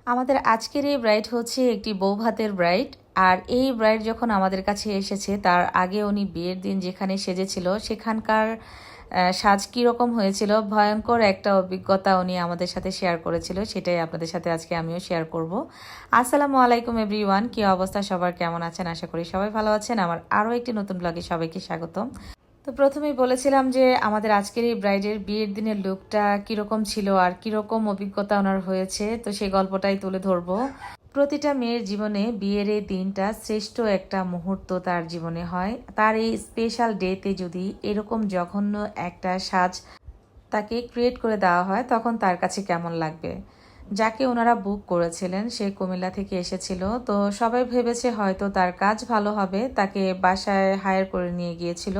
আমাদের আজকের এই ব্রাইড হচ্ছে একটি বৌভাতের ব্রাইড। আর এই ব্রাইড যখন আমাদের কাছে এসেছে তার আগে উনি বিয়ের দিন যেখানে সেজেছিল সেখানকার সাজ কীরকম হয়েছিল, ভয়ঙ্কর একটা অভিজ্ঞতা উনি আমাদের সাথে শেয়ার করেছিল, সেটাই আপনাদের সাথে আজকে আমিও শেয়ার করব। আসসালামু আলাইকুম এভরিওয়ান, কী অবস্থা সবার, কেমন আছেন? আশা করি সবাই ভালো আছেন। আমার আরও একটি নতুন ব্লগে সবাইকে স্বাগতম। তো প্রথমেই বলেছিলাম যে আমাদের আজকের এই ব্রাইডের বিয়ের দিনের লুকটা কীরকম ছিল আর কীরকম অভিজ্ঞতা ওনার হয়েছে, তো সেই গল্পটাই তুলে ধরবো। প্রতিটা মেয়ের জীবনে বিয়ের এই দিনটা শ্রেষ্ঠ একটা মুহূর্ত তার জীবনে হয়। তার এই স্পেশাল ডেতে যদি এরকম জঘন্য একটা সাজ তাকে ক্রিয়েট করে দেওয়া হয় তখন তার কাছে কেমন লাগবে। যাকে ওনারা বুক করেছিলেন সে কুমিল্লা থেকে এসেছিল, তো সবাই ভেবেছে হয়তো তার কাজ ভালো হবে, তাকে বাসায় হায়ার করে নিয়ে গিয়েছিল।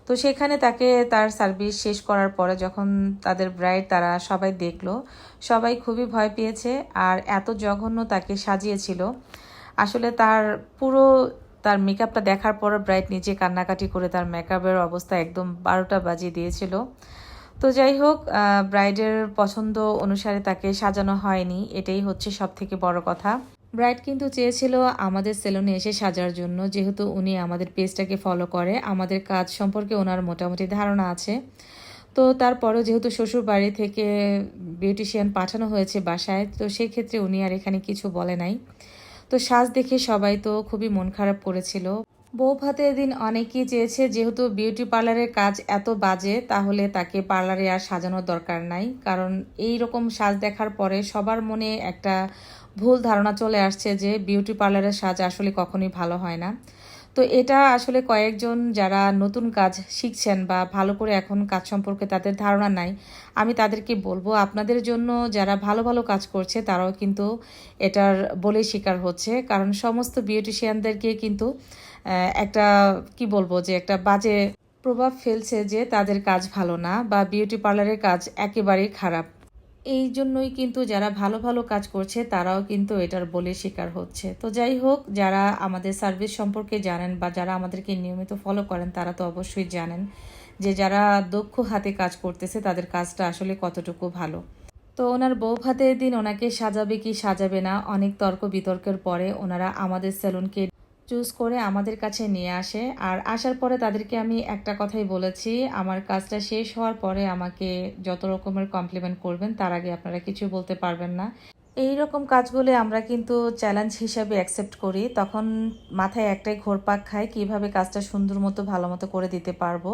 তো সেখানে তাকে তার সার্ভিস শেষ করার পরে যখন তাদের ব্রাইড তারা সবাই দেখলো, সবাই খুবই ভয় পেয়েছে। আর এত জঘন্য তাকে সাজিয়েছিল, আসলে তার পুরো তার মেকআপটা দেখার পর ব্রাইড নিজে কান্নাকাটি করে তার মেকআপের অবস্থা একদম 12টা বাজিয়ে দিয়েছিল। তো যাই হোক, ব্রাইডের পছন্দ অনুসারে তাকে সাজানো হয়নি, এটাই হচ্ছে সব থেকে বড় কথা। ব্রাইড কিন্তু চেয়েছিল আমাদের সেলুনে এসে সাজার জন্য, যেহেতু উনি আমাদের পেজটাকে ফলো করে, আমাদের কাজ সম্পর্কে ওনার মোটামুটি ধারণা আছে। তো তারপরেও যেহেতু শ্বশুর বাড়ি থেকে বিউটিশিয়ান পাঠানো হয়েছে বাসায়, তো সেই ক্ষেত্রে উনি আর এখানে কিছু বলে নাই। তো সাজ দেখে সবাই তো খুবই মন খারাপ করেছিল। বউ ভাতের দিন অনেকেই চেয়েছে যেহেতু বিউটি পার্লারের কাজ এত বাজে, তাহলে তাকে পার্লারে আর সাজানোর দরকার নাই, কারণ এই রকম সাজ দেখার পরে সবার মনে একটা ভুল ধারণা চলে আসছে যে বিউটি পার্লারের সাজ আসলে কখনোই ভালো হয় না। তো এটা আসলে কয়েকজন যারা নতুন কাজ শিখছেন বা ভালো করে এখন কাজ সম্পর্কে তাদের ধারণা নাই, আমি তাদেরকে বলবো আপনাদের জন্য যারা ভালো ভালো কাজ করছে তারাও কিন্তু এটার বলে শিকার হচ্ছে, কারণ সমস্ত বিউটিশিয়ানদেরকে কিন্তু একটা কি বলবো যে একটা বাজে প্রভাব ফেলছে যে তাদের কাজ ভালো না বা বিউটি পার্লারের কাজ একেবারেই খারাপ। এই জন্যই কিন্তু যারা ভালো ভালো কাজ করছে তারাও কিন্তু এটার বলে শিকার হচ্ছে। তো যাই হোক, যারা আমাদের সার্ভিস সম্পর্কে জানেন বা যারা আমাদেরকে নিয়মিত ফলো করেন তারা তো অবশ্যই জানেন যে যারা দক্ষ হাতে কাজ করতেছে তাদের কাজটা আসলে কতটুকু ভালো। তো ওনার বউ ভাতের দিন ওনাকে সাজাবে কি সাজাবে না অনেক তর্ক বিতর্কের পরে ওনারা আমাদের সেলুনকে চুজ করে আমাদের কাছে নিয়ে আসে। আর আসার পরে তাদেরকে আমি একটা কথাই বলেছি, আমার কাজটা শেষ হওয়ার পরে আমাকে যত রকমের কমপ্লিমেন্ট করবেন তার আগে আপনারা কিছু বলতে পারবেন না। এই রকম কাজগুলো আমরা কিন্তু চ্যালেঞ্জ হিসাবে অ্যাকসেপ্ট করি, তখন মাথায় একটাই ঘোরপাক খায় কিভাবে কাজটা সুন্দর মতো ভালো মতো করে দিতে পারবো,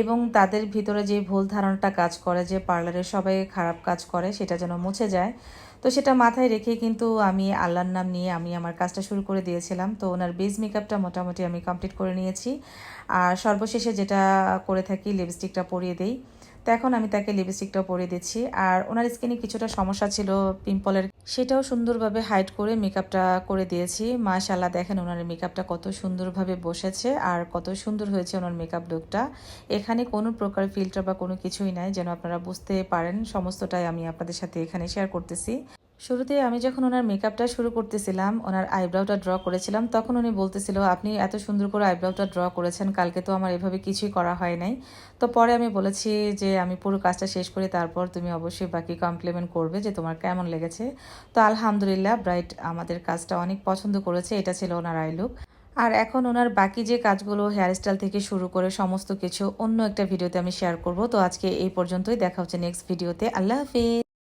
এবং তাদের ভিতরে যে ভুল ধারণাটা কাজ করে যে পার্লারে সবাই খারাপ কাজ করে সেটা যেন মুছে যায়। তো সেটা মাথায় রেখে কিন্তু আমি আল্লাহর নাম নিয়ে আমি আমার কাজটা শুরু করে দিয়েছিলাম। তো ওনার বেস মেকআপটা মোটামুটি আমি কমপ্লিট করে নিয়েছি। আর সর্বশেষে যেটা করে থাকি লিপস্টিকটা পরিয়ে দেই। তো এখন আমি তাকে লিপস্টিকটাও পরিয়ে দিচ্ছি। আর ওনার স্কিনে কিছুটা সমস্যা ছিল পিম্পলের, সেটাও সুন্দরভাবে হাইড করে মেকআপটা করে দিয়েছি। মাশাআল্লাহ, দেখেন ওনার মেকআপটা কত সুন্দরভাবে বসেছে আর কত সুন্দর হয়েছে ওনার মেকআপ লুকটা। এখানে কোনো প্রকার ফিল্টার বা কোনো কিছুই নাই, যেন আপনারা বুঝতে পারেন। সমস্তটাই আমি আপনাদের সাথে এখানে শেয়ার করতেছি। শুরুতে আমি যখন ওনার মেকআপটা শুরু করতেছিলাম, ওনার আইব্রাউটা ড্র করেছিলাম, তখন উনি বলতেছিল আপনি এত সুন্দর করে আইব্রাউটা ড্র করেছেন, কালকে তো আমার এভাবে কিছুই করা হয় নাই। তো পরে আমি বলেছি যে আমি পুরো কাজটা শেষ করি, তারপর তুমি অবশ্যই বাকি কমপ্লিমেন্ট করবে যে তোমার কেমন লেগেছে। তো আলহামদুলিল্লাহ, ব্রাইট আমাদের কাজটা অনেক পছন্দ করেছে। এটা ছিল ওনার আই লুক। আর এখন ওনার বাকি যে কাজগুলো হেয়ারস্টাইল থেকে শুরু করে সমস্ত কিছু অন্য একটা ভিডিওতে আমি শেয়ার করব। তো আজকে এই পর্যন্তই, দেখা হচ্ছে নেক্সট ভিডিওতে। আল্লাহ হাফেজ।